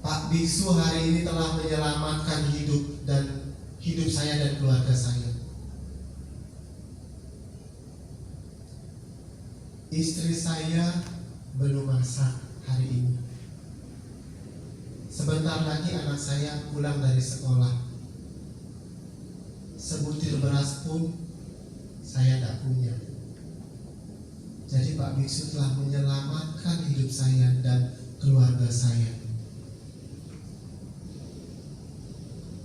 Pak Biksu hari ini telah menyelamatkan hidup saya dan keluarga saya. Istri saya belum masak hari ini. Sebentar lagi anak saya pulang dari sekolah. Sebutir beras pun saya tidak punya. Jadi Pak Biksu telah menyelamatkan hidup saya dan keluarga saya.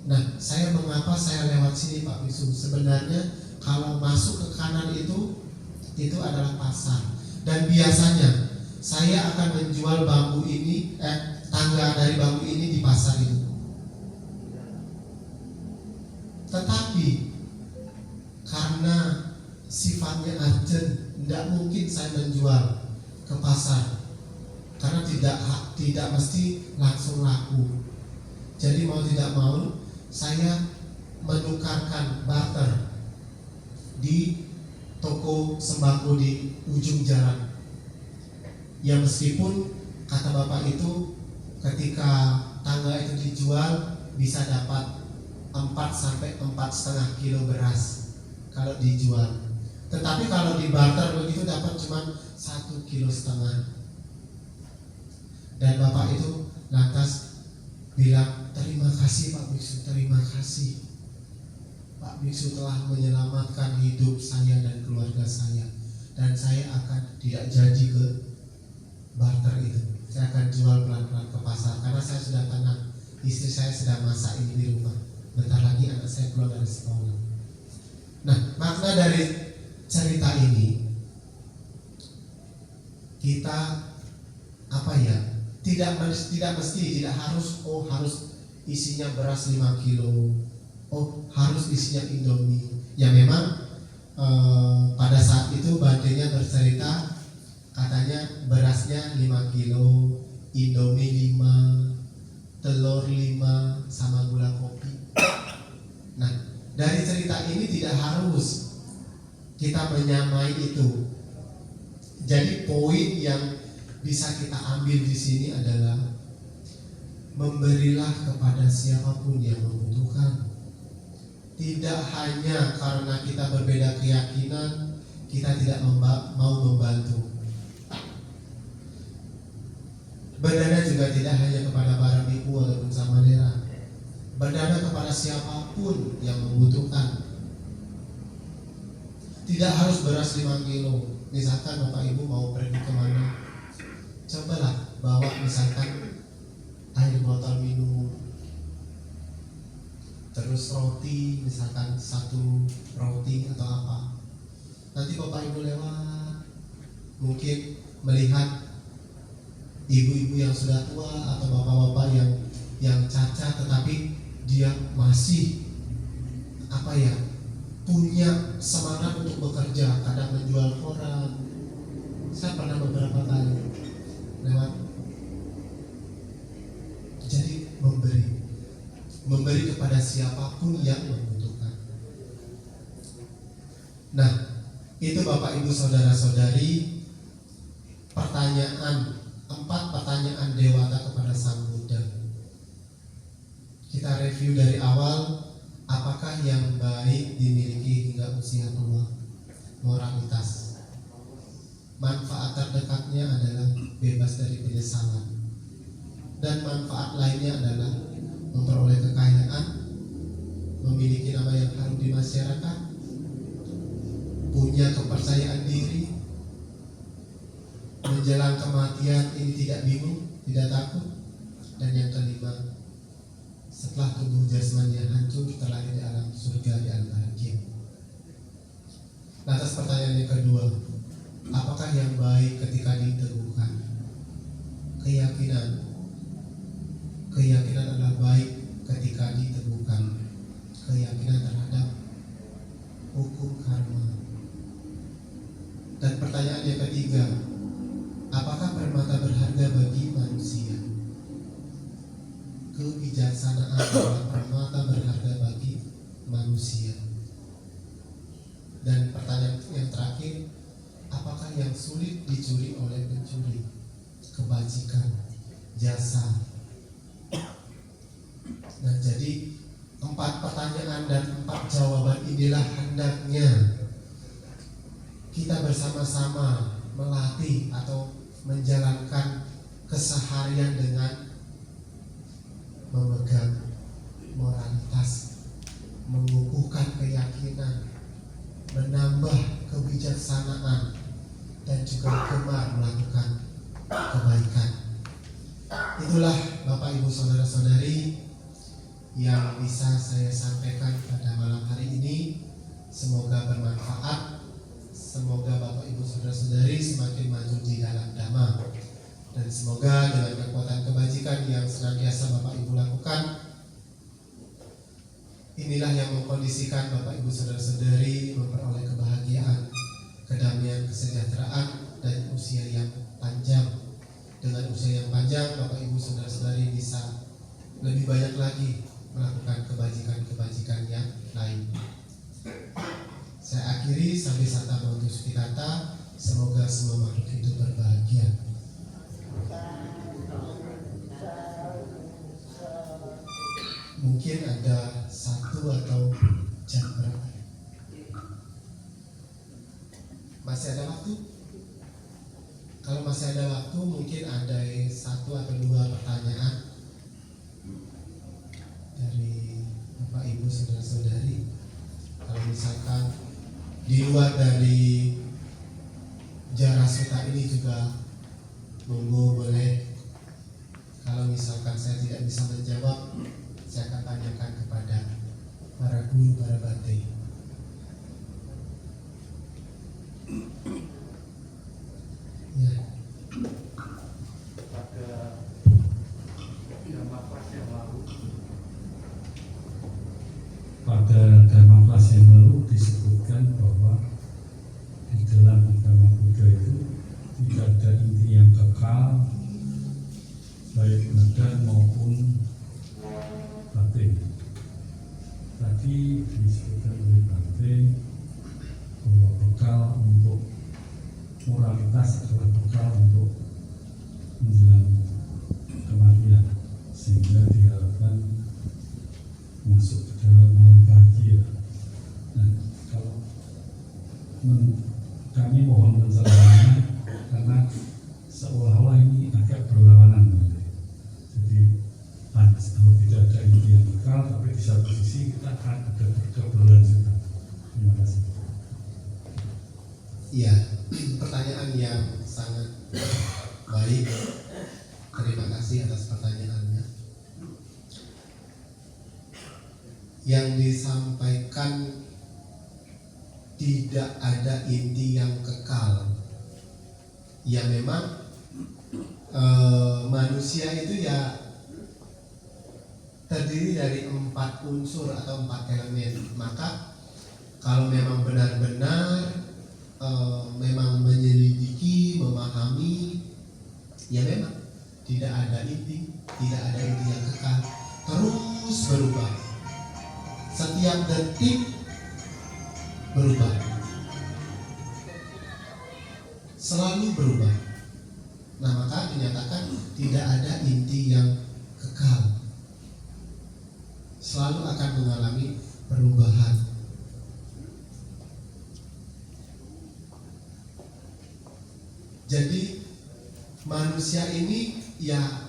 Nah, mengapa saya lewat sini Pak Biksu? Sebenarnya kalau masuk ke kanan itu adalah pasar. Dan biasanya saya akan menjual bambu ini, tangga dari bambu ini di pasar itu. Tetapi karena sifatnya urgent, tidak mungkin saya menjual ke pasar karena tidak mesti langsung laku. Jadi mau tidak mau saya menukarkan barter di toko sembako di ujung jalan. Ya meskipun kata bapak itu ketika tangga itu dijual bisa dapat 4-4,5 kilo beras kalau dijual. Tetapi kalau di barter begitu dapat cuma 1,5 kilo. Dan bapak itu lantas bilang, terima kasih Pak Biksu, terima kasih. Pak Biksu telah menyelamatkan hidup saya dan keluarga saya. Dan saya akan tidak jadi ke barter itu. Saya akan jual pelan-pelan ke pasar karena saya sudah tenang. Istri saya sedang masak ini di rumah. Bentar lagi anak saya keluar dari sekolah. Nah, makna dari cerita ini kita tidak harus isinya beras 5 kilo, harus isinya Indomie. Ya memang pada saat itu Bantenya bercerita katanya berasnya 5 kilo, Indomie 5, telur 5 sama gula kopi. Nah, dari cerita ini tidak harus kita menyamai itu. Jadi poin yang bisa kita ambil di sini adalah memberilah kepada siapapun yang membutuhkan. Tidak hanya karena kita berbeda keyakinan kita tidak mau membantu. Berdana juga tidak hanya kepada para biku ataupun samanera. Berdana kepada siapapun yang membutuhkan. Tidak harus beras 5 kilo. Misalkan Bapak Ibu mau pergi kemana, cobalah bawa misalkan air botol minum, terus roti, misalkan 1 roti atau apa. Nanti Bapak Ibu lewat, mungkin melihat ibu-ibu yang sudah tua atau bapak-bapak yang cacat, tetapi dia masih punya semangat untuk bekerja, kadang menjual koran, Saya pernah beberapa kali lewat. Jadi memberi kepada siapapun yang membutuhkan. Nah, itu Bapak Ibu Saudara-saudari, empat pertanyaan Dewata kepada Sang Buddha. Kita review dari awal, apakah yang baik dimiliki hingga usia tua? Moralitas. Manfaat terdekatnya adalah bebas dari penyesalan. Dan manfaat lainnya adalah memperoleh kekayaan, memiliki nama yang harum di masyarakat, punya kepercayaan diri, menjelang kematian ini tidak bingung, tidak takut. Dan yang kelima, setelah tubuh jasmani hancur, terlahir di alam surga di alam bahagia. Lantas pertanyaan yang kedua, apakah yang baik ketika diteguhkan? Keyakinan adalah baik ketika diteguhkan. Keyakinan terhadap hukum karma. Dan pertanyaan yang ketiga, apakah permata berharga bagi manusia? Kebijaksanaan adalah permata berharga bagi manusia. Dan pertanyaan yang terakhir, apakah yang sulit dicuri oleh pencuri? Kebajikan, jasa. Nah, jadi 4 pertanyaan dan 4 jawaban inilah hendaknya kita bersama-sama melatih atau menjalankan keseharian dengan memegang moralitas, mengukuhkan keyakinan, menambah kebijaksanaan, dan juga gemar melakukan kebaikan. Itulah Bapak Ibu Saudara-saudari yang bisa saya sampaikan pada malam hari ini. Semoga bermanfaat. Semoga Bapak Ibu Saudara-saudari semakin maju di dalam dhamma. Dan semoga dengan kekuatan kebajikan yang senantiasa Bapak Ibu lakukan, inilah yang mengkondisikan Bapak Ibu Saudara-saudari memperoleh kebahagiaan, kedamaian, kesejahteraan, dan usia yang panjang. Dengan usia yang panjang, Bapak Ibu Saudara-saudari bisa lebih banyak lagi melakukan kebajikan-kebajikan yang lain. Saya akhiri sampai sata bhawatu sukhitata. Semoga semua makhluk hidup berbahagia. Mungkin ada 1 atau jam berapa? Masih ada waktu? Kalau masih ada waktu, mungkin ada 1 atau 2 pertanyaan dari Bapak Ibu Saudara-saudari. Kalau misalkan di luar dari Jarasuta ini juga monggo boleh. Kalau misalkan saya tidak bisa menjawab, saya akan tanyakan kepada para guru, para bante. Ya. Pada Dhamma kelas yang lalu disebutkan bahwa di dalam agama Buddha itu tidak ada inti yang kekal, baik badan maupun batin. Tadi disebutkan oleh Bante bahwa bekal untuk moralitas adalah bekal untuk menjelang kematian, sehingga diharapkan masuk ke dalam alam bahagia. Nah, kalau kami mohon penjelasannya, karena seolah-olah ini agak berlawanan. Jadi kalau tidak ada inti yang kekal, tapi di satu sisi kita akan ada keberlanjutan. Terima kasih. Iya, pertanyaan yang sangat baik. Terima kasih atas pertanyaannya. Yang disampaikan tidak ada inti yang kekal. Ya memang manusia itu ya terdiri dari 4 unsur atau 4 elemen. Maka kalau memang benar-benar memang menyelidiki, memahami, ya memang tidak ada inti yang kekal, terus berubah, setiap detik berubah, selalu berubah. Nah, maka dinyatakan tidak ada inti yang kekal, selalu akan mengalami perubahan. Jadi manusia ini ya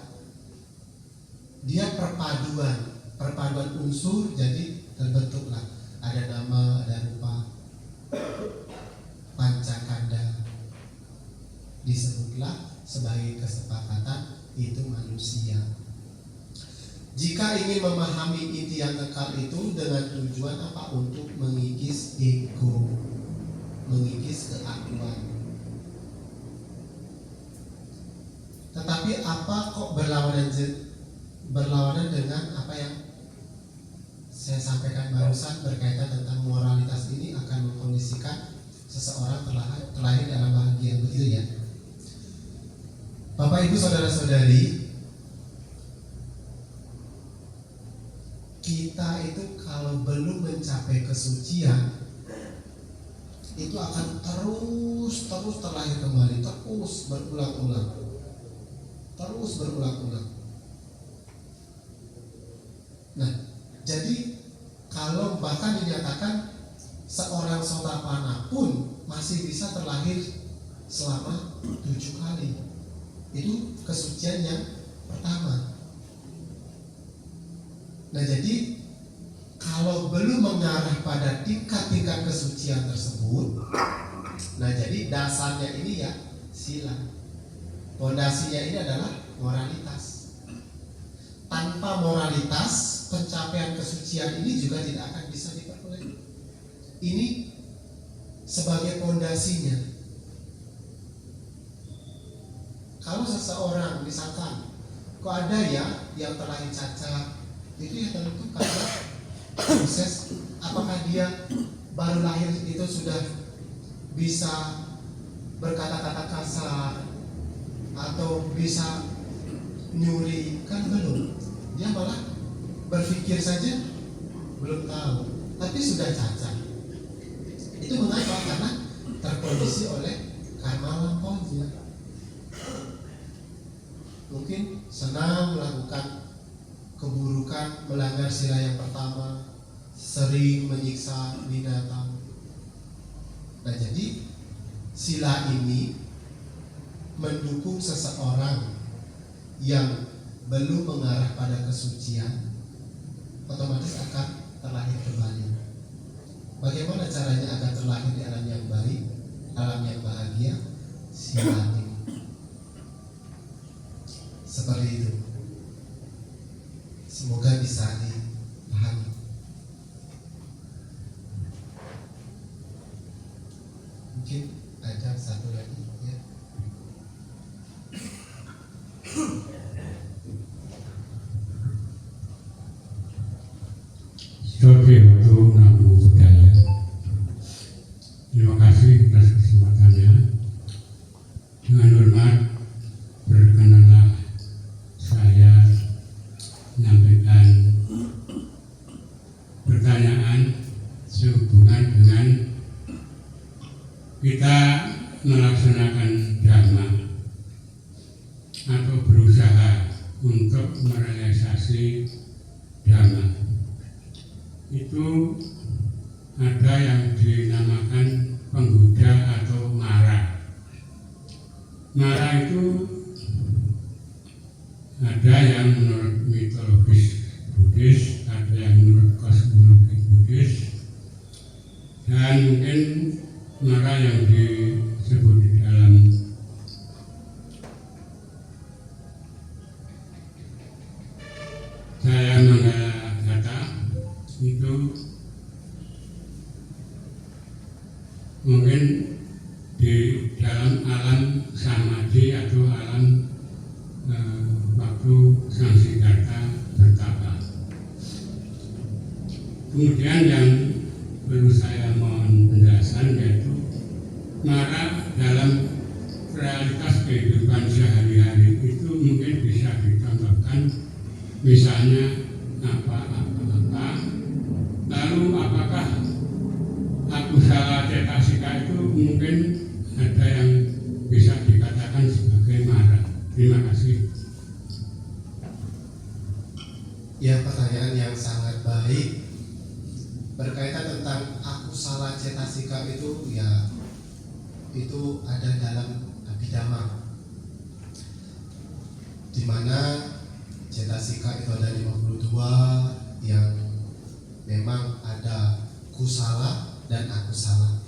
dia perpaduan unsur, jadi terbentuklah ada nama, ada rupa, pancakanda, disebutlah sebagai kesepakatan itu manusia. Jika ingin memahami inti yang kekal itu dengan tujuan apa? Untuk mengikis ego, mengikis keakuan. Tetapi apa kok berlawanan dengan apa yang saya sampaikan barusan berkaitan tentang moralitas ini akan mengkondisikan seseorang terlahir dalam bahagia, begitu ya? Bapak Ibu saudara-saudari, kita itu kalau belum mencapai kesucian itu akan terus terlahir kembali, terus berulang-ulang. Nah, jadi kalau bahkan dinyatakan seorang sotapana pun masih bisa terlahir selama 7 kali. Itu kesucian yang pertama. Nah, jadi kalau belum mengarah pada tingkat-tingkat kesucian tersebut, nah jadi dasarnya ini ya sila. Fondasinya ini adalah moralitas. Tanpa moralitas, pencapaian kesucian ini juga tidak akan bisa diperoleh. Ini sebagai fondasinya. Kalau seseorang misalkan kok ada ya yang terlahir cacat, itu ya tentu karena proses apakah dia baru lahir itu sudah bisa berkata-kata kasar atau bisa nyuri, kan belum. Dia malah berpikir saja belum tahu, tapi sudah cacat. Itu mengapa? Karena terkondisi oleh karma lampaunya. Mungkin senang melakukan keburukan, melanggar sila yang pertama, sering menyiksa binatang. Nah, jadi sila ini mendukung seseorang yang belum mengarah pada kesucian, otomatis akan terlahir kembali. Bagaimana caranya agar terlahir di alam yang baik, alam yang bahagia? Sila ini. Seperti itu. Semoga bisa dipahami. Mungkin ada satu lagi ya. Oke, untuk Namo Buddhaya. Terima kasih atas kesempatannya. Dengan hormat berkenanlah saya menyampaikan pertanyaan sehubungan dengan kita melaksanakan dhamma atau berusaha untuk merealisasi dhamma. Itu ada yang dinamakan penggoda atau mara. Mara itu ada yang menurut mitologis Buddhis, ada yang menurut kosmologi Buddhis, dan mungkin mara yang disebut di dalam Jaya Manggala Gata itu mungkin di dalam alam samadhi atau alam waktu Sang Siddhartha bertapa. Kemudian yang perlu saya mohon penjelasan yaitu marah dalam realitas kehidupan sehari-hari itu mungkin bisa dicontohkan, misalnya apa, lalu apakah aku salah cetasika itu mungkin ada yang bisa dikatakan sebagai marah. Terima kasih. Ya, pertanyaan yang sangat baik berkaitan tentang aku salah cetasika itu, ya itu ada dalam Abhidhamma, di mana cetasika itu ada 52 yang memang ada kusala dan akusala.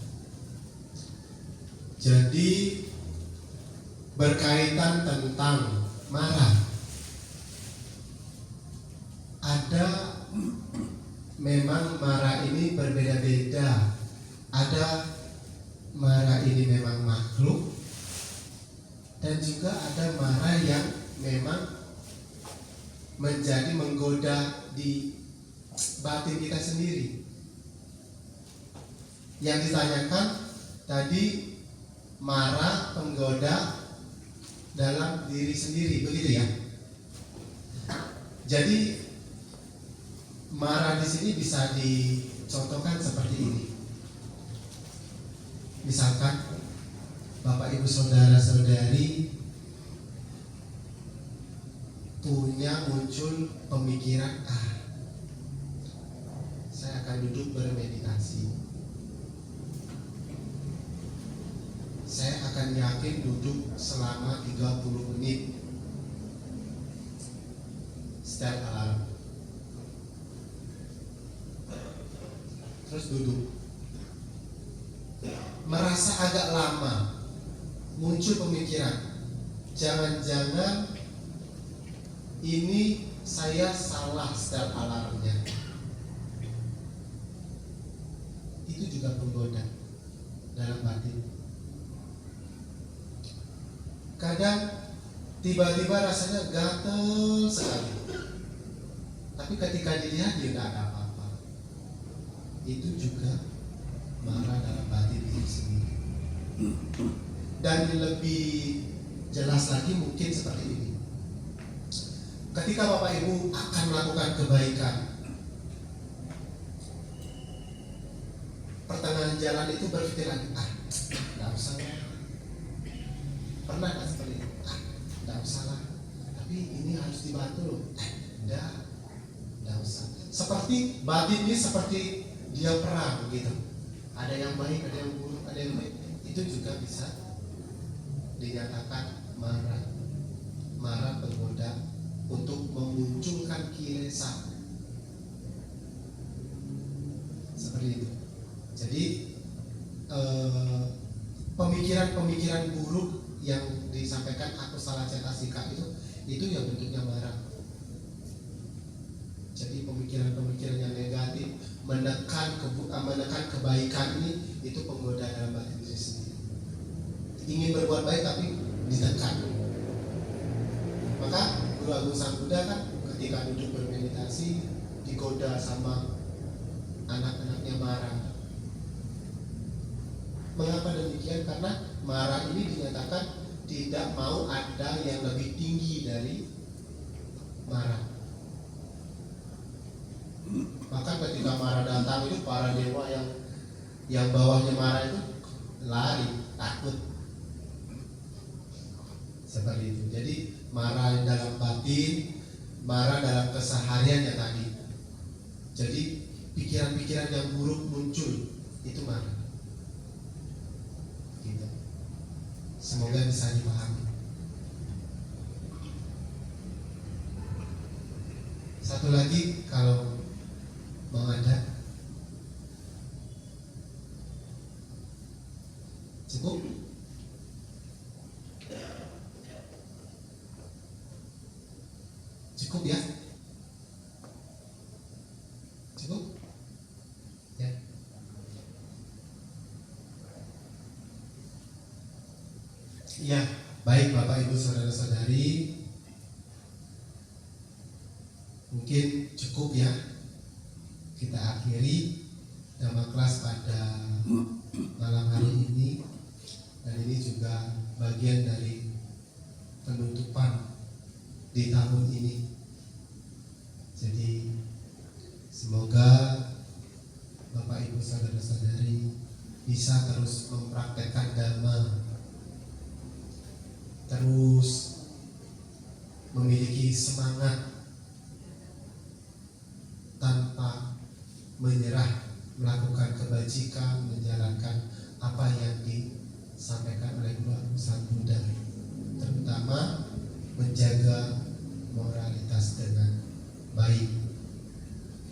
Jadi berkaitan tentang marah, ada memang marah ini berbeda-beda. Ada marah ini memang makhluk, dan juga ada marah yang memang menjadi menggoda di batin kita sendiri. Yang ditanyakan tadi marah penggoda dalam diri sendiri, begitu ya. Jadi marah di sini bisa dicontohkan seperti ini. Misalkan Bapak Ibu saudara-saudari punya muncul pemikiran, saya akan duduk bermeditasi. Saya akan yakin duduk selama 30 menit setiap alarm. Terus duduk, merasa agak lama, muncul pemikiran, jangan-jangan ini saya salah setiap alarmnya. Itu juga penggoda dalam batin. Kadang tiba-tiba rasanya gatel sekali, tapi ketika dilihat dia tidak ada apa-apa. Itu juga marah dalam batin diri sendiri. Dan lebih jelas lagi mungkin seperti ini. Ketika Bapak Ibu akan melakukan kebaikan, pertengahan jalan itu berpikir lagi, tidak usah lah. Pernah nggak seperti itu? Tidak usah lah. Tapi ini harus dibantu loh. Tidak usah. Seperti batin ini seperti dia perang gitu. Ada yang baik, ada yang buruk, ada yang baik. Itu juga bisa dinyatakan marah. Marah penggoda untuk memunculkan kilesa. Seperti itu. Jadi pemikiran-pemikiran buruk yang disampaikan aku salah cetasika itu yang bentuknya marah. Jadi pemikiran-pemikiran yang negatif menekan kebaikan ini, itu penggoda dalam batin diri sendiri. Ingin berbuat baik tapi ditekan. Maka Guru Agung Sang Buddha kan ketika duduk bermeditasi digoda sama anak-anaknya marah. Mengapa demikian? Karena marah ini dinyatakan tidak mau ada yang lebih tinggi dari marah. Maka ketika marah datang itu para dewa yang bawahnya marah itu lari, takut. Seperti itu. Jadi marah dalam batin, marah dalam kesehariannya tadi. Jadi pikiran-pikiran yang buruk muncul, itu marah. Gitu. Semoga bisa dipahami. Satu lagi, kalau mau ada, cukup? Cukup ya? Cukup? Ya. Ya, baik Bapak Ibu saudara-saudari, mungkin cukup ya. Kita akhiri Dhamma kelas pada malam hari ini. dan ini juga bagian dari penutupan di tahun ini. Jadi semoga Bapak Ibu saudara-saudari bisa terus mempraktekkan Dhamma, terus memiliki semangat tanpa menyerah melakukan kebajikan,